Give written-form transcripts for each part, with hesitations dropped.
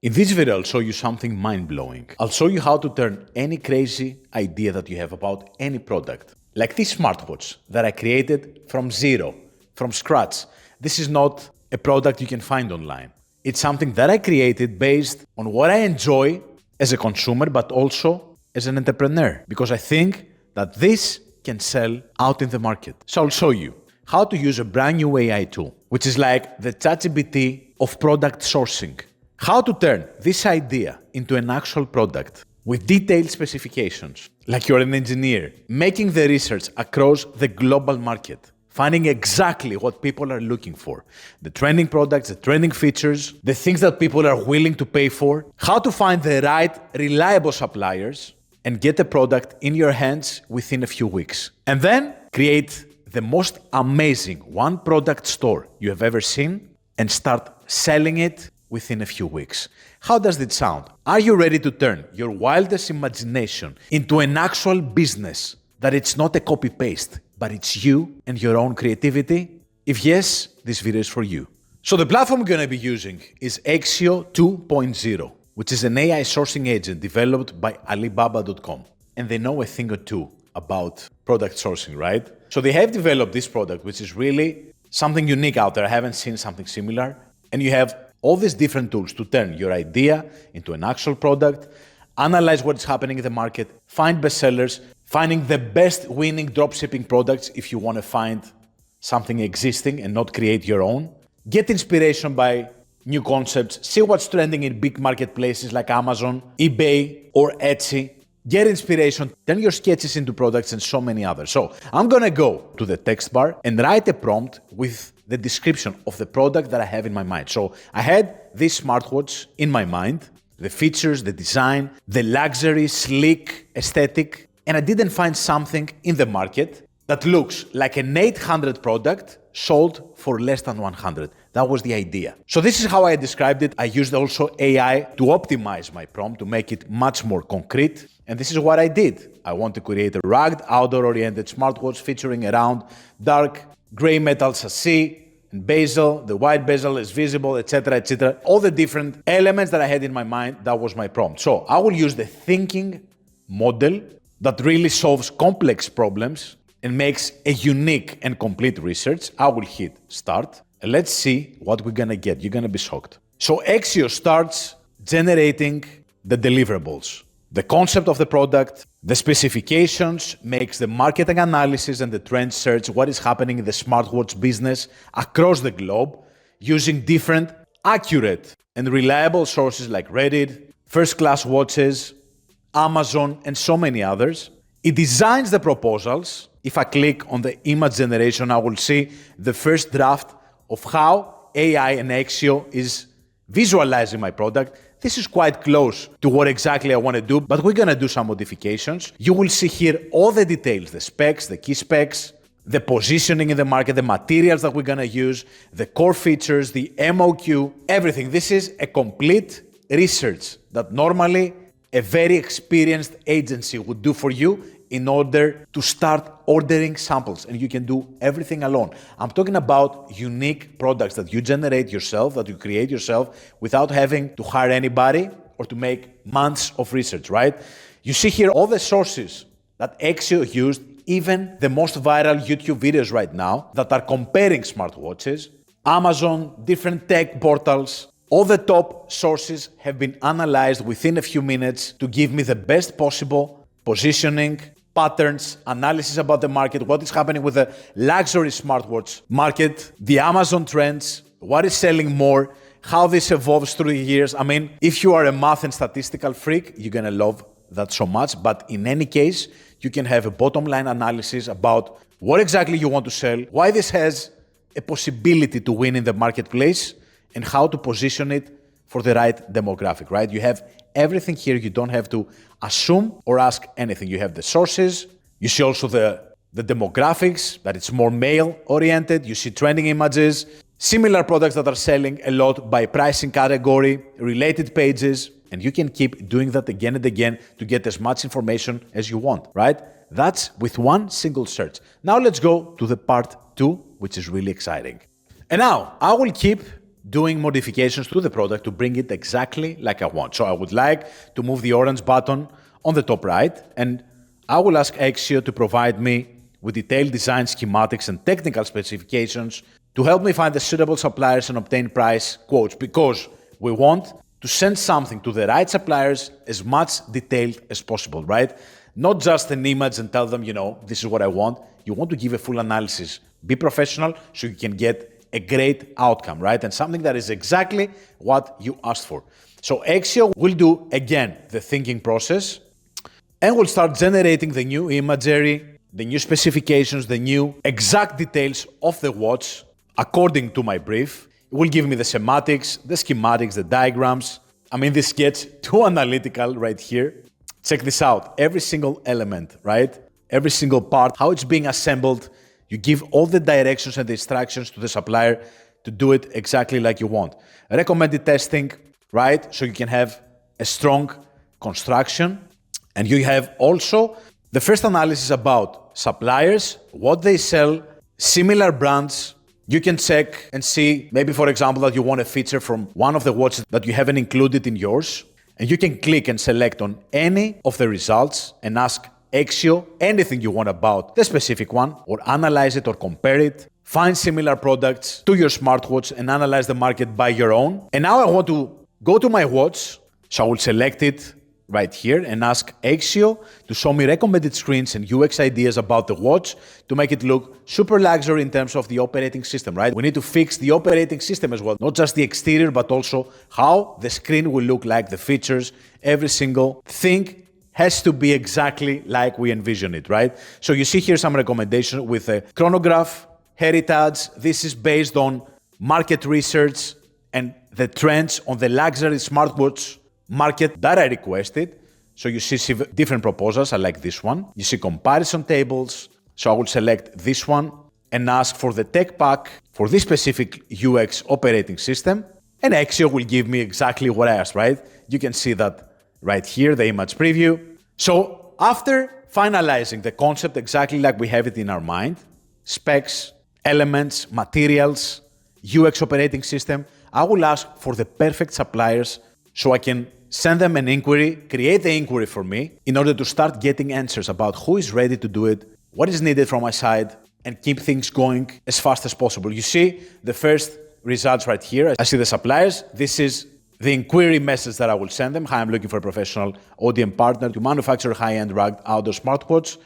In this video, I'll show you something mind-blowing. I'll show you how to turn any crazy idea that you have about any product, like this smartwatch that I created from zero, from scratch. This is not a product you can find online. It's something that I created based on what I enjoy as a consumer, but also as an entrepreneur, because I think that this can sell out in the market. So I'll show you how to use a brand new AI tool, which is like the ChatGPT of product sourcing. How to turn this idea into an actual product with detailed specifications, like you're an engineer, making the research across the global market, finding exactly what people are looking for, the trending products, the trending features, the things that people are willing to pay for, how to find the right, reliable suppliers, and get the product in your hands within a few weeks. And then create the most amazing one product store you have ever seen and start selling it within a few weeks. How does it sound? Are you ready to turn your wildest imagination into an actual business that it's not a copy-paste, but it's you and your own creativity? If yes, this video is for you. So the platform we're going to be using is Accio 2.0, which is an AI sourcing agent developed by Alibaba.com. And they know a thing or two about product sourcing, right? So they have developed this product, which is really something unique out there. I haven't seen something similar. And you have all these different tools to turn your idea into an actual product, analyze what's happening in the market, find bestsellers, finding the best winning dropshipping products if you want to find something existing and not create your own. Get inspiration by new concepts, see what's trending in big marketplaces like Amazon, eBay, or Etsy. Get inspiration, turn your sketches into products and so many others. So I'm gonna go to the text bar and write a prompt with the description of the product that I have in my mind. So I had this smartwatch in my mind, the features, the design, the luxury, sleek aesthetic, and I didn't find something in the market that looks like an 800 product sold for less than 100. That was the idea. So this is how I described it. I used also AI to optimize my prompt to make it much more concrete. And this is what I did. I want to create a rugged, outdoor-oriented smartwatch featuring around dark gray metal chassis and bezel. The white bezel is visible, etc., etc. All the different elements that I had in my mind, that was my prompt. So I will use the thinking model that really solves complex problems and makes a unique and complete research. I will hit start. And let's see what we're gonna get. You're gonna be shocked. So Accio starts generating the deliverables, the concept of the product, the specifications, makes the marketing analysis and the trend search, what is happening in the smartwatch business across the globe, using different accurate and reliable sources like Reddit, First Class Watches, Amazon, and so many others. It designs the proposals. If I click on the image generation, I will see the first draft of how AI and Accio is visualizing my product. This is quite close to what exactly I want to do, but we're going to do some modifications. You will see here all the details, the specs, the key specs, the positioning in the market, the materials that we're going to use, the core features, the MOQ, everything. This is a complete research that normally a very experienced agency would do for you in order to start ordering samples, and you can do everything alone. I'm talking about unique products that you generate yourself, that you create yourself without having to hire anybody or to make months of research, right? You see here all the sources that Accio used, even the most viral YouTube videos right now that are comparing smartwatches, Amazon, different tech portals. All the top sources have been analyzed within a few minutes to give me the best possible positioning, patterns, analysis about the market, what is happening with the luxury smartwatch market, the Amazon trends, what is selling more, how this evolves through the years. I mean, if you are a math and statistical freak, you're gonna love that so much. But in any case, you can have a bottom line analysis about what exactly you want to sell, why this has a possibility to win in the marketplace, and how to position it for the right demographic, right? You have everything here. You don't have to assume or ask anything. You have the sources. You see also the demographics, that it's more male-oriented. You see trending images, similar products that are selling a lot by pricing category, related pages, and you can keep doing that again and again to get as much information as you want, right? That's with one single search. Now let's go to the part 2, which is really exciting. And now I will keep doing modifications to the product to bring it exactly like I want. So I would like to move the orange button on the top right, and I will ask Accio to provide me with detailed design schematics and technical specifications to help me find the suitable suppliers and obtain price quotes, because we want to send something to the right suppliers as much detailed as possible, right? Not just an image and tell them, this is what I want. You want to give a full analysis. Be professional so you can get a great outcome, right? And something that is exactly what you asked for. So Accio will do, again, the thinking process, and will start generating the new imagery, the new specifications, the new exact details of the watch according to my brief. It will give me the semantics, the schematics, the diagrams. I mean, this gets too analytical right here. Check this out. Every single element, right? Every single part, how it's being assembled. You give all the directions and the instructions to the supplier to do it exactly like you want. Recommended testing, right? So you can have a strong construction. And you have also the first analysis about suppliers, what they sell, similar brands. You can check and see, maybe for example, that you want a feature from one of the watches that you haven't included in yours. And you can click and select on any of the results and ask Accio anything you want about the specific one, or analyze it or compare it. Find similar products to your smartwatch and analyze the market by your own. And now I want to go to my watch, so I will select it right here and ask Accio to show me recommended screens and UX ideas about the watch to make it look super luxury in terms of the operating system, right? We need to fix the operating system as well, not just the exterior, but also how the screen will look like, the features, every single thing has to be exactly like we envision it, right? So you see here some recommendations with a chronograph, heritage. This is based on market research and the trends on the luxury smartwatch market that I requested. So you see different proposals. I like this one. You see comparison tables. So I will select this one and ask for the tech pack for this specific UX operating system. And Accio will give me exactly what I asked, right? You can see that right here, the image preview. So after finalizing the concept exactly like we have it in our mind, specs, elements, materials, UX operating system, I will ask for the perfect suppliers so I can send them an inquiry, create the inquiry for me in order to start getting answers about who is ready to do it, what is needed from my side, and keep things going as fast as possible. You see the first results right here. I see the suppliers. This is the inquiry message that I will send them. Hi, I'm looking for a professional ODM partner to manufacture high-end rugged outdoor smartwatch.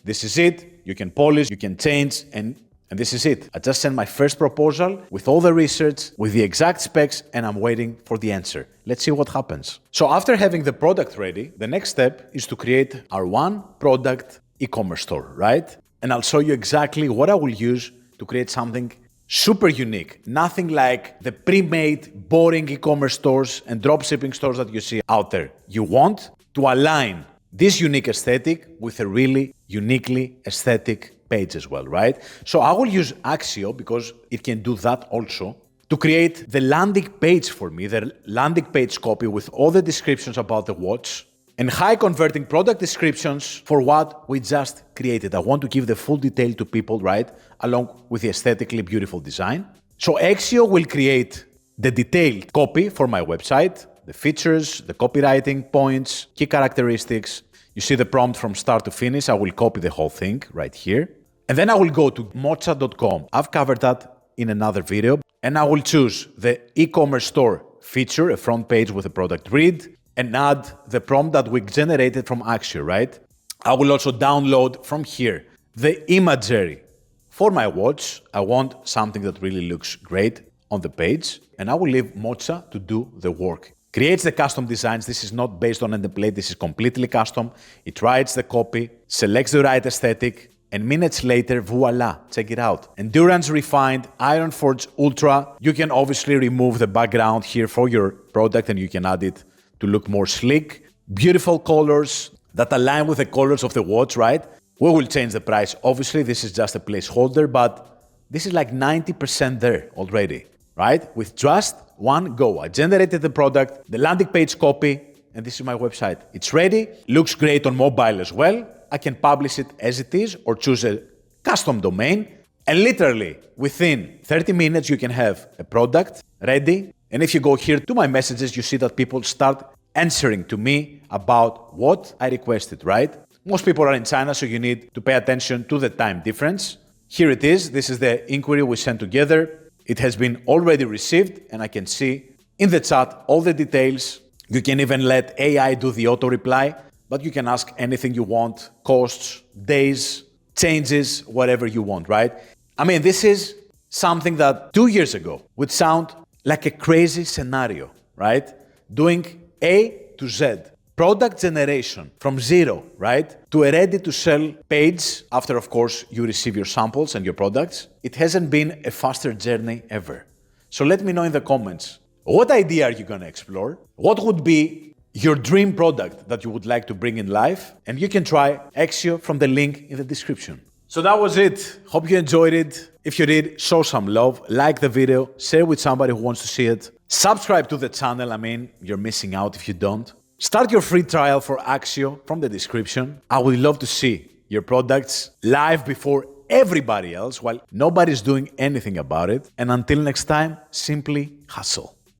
This is it. You can polish, you can change, and this is it. I just sent my first proposal with all the research, with the exact specs, and I'm waiting for the answer. Let's see what happens. So after having the product ready, the next step is to create our one product e-commerce store, right? And I'll show you exactly what I will use to create something super unique. Nothing like the pre-made, boring e-commerce stores and dropshipping stores that you see out there. You want to align this unique aesthetic with a really uniquely aesthetic page as well, right? So I will use Accio, because it can do that also, to create the landing page for me, the landing page copy with all the descriptions about the watch and high converting product descriptions for what we just created. I want to give the full detail to people, right? Along with the aesthetically beautiful design. So Accio will create the detailed copy for my website, the features, the copywriting points, key characteristics. You see the prompt from start to finish. I will copy the whole thing right here. And then I will go to mocha.com. I've covered that in another video. And I will choose the e-commerce store feature, a front page with a product read, and add the prompt that we generated from Accio, right? I will also download from here the imagery for my watch. I want something that really looks great on the page, and I will leave Mocha to do the work. Creates the custom designs. This is not based on a template. This is completely custom. It writes the copy, selects the right aesthetic, and minutes later, voila, check it out. Endurance Refined, Iron Forge Ultra. You can obviously remove the background here for your product and you can add it to look more sleek. Beautiful colors that align with the colors of the watch, right? We will change the price. Obviously, this is just a placeholder, but this is like 90% there already, right? With just one go. I generated the product, the landing page copy, and this is my website. It's ready, looks great on mobile as well. I can publish it as it is or choose a custom domain. And literally, within 30 minutes, you can have a product ready. And if you go here to my messages, you see that people start answering to me about what I requested, right? Most people are in China, so you need to pay attention to the time difference. Here it is. This is the inquiry we sent together. It has been already received, and I can see in the chat all the details. You can even let AI do the auto reply, but you can ask anything you want, costs, days, changes, whatever you want, right? I mean, this is something that 2 years ago would sound like a crazy scenario, right? Doing A to Z, product generation from zero, right? To a ready-to-sell page after, of course, you receive your samples and your products. It hasn't been a faster journey ever. So let me know in the comments, what idea are you going to explore? What would be your dream product that you would like to bring in life? And you can try Accio from the link in the description. So that was it. Hope you enjoyed it. If you did, show some love, like the video, share with somebody who wants to see it. Subscribe to the channel. I mean, you're missing out if you don't. Start your free trial for Accio from the description. I would love to see your products live before everybody else while nobody's doing anything about it. And until next time, simply hustle.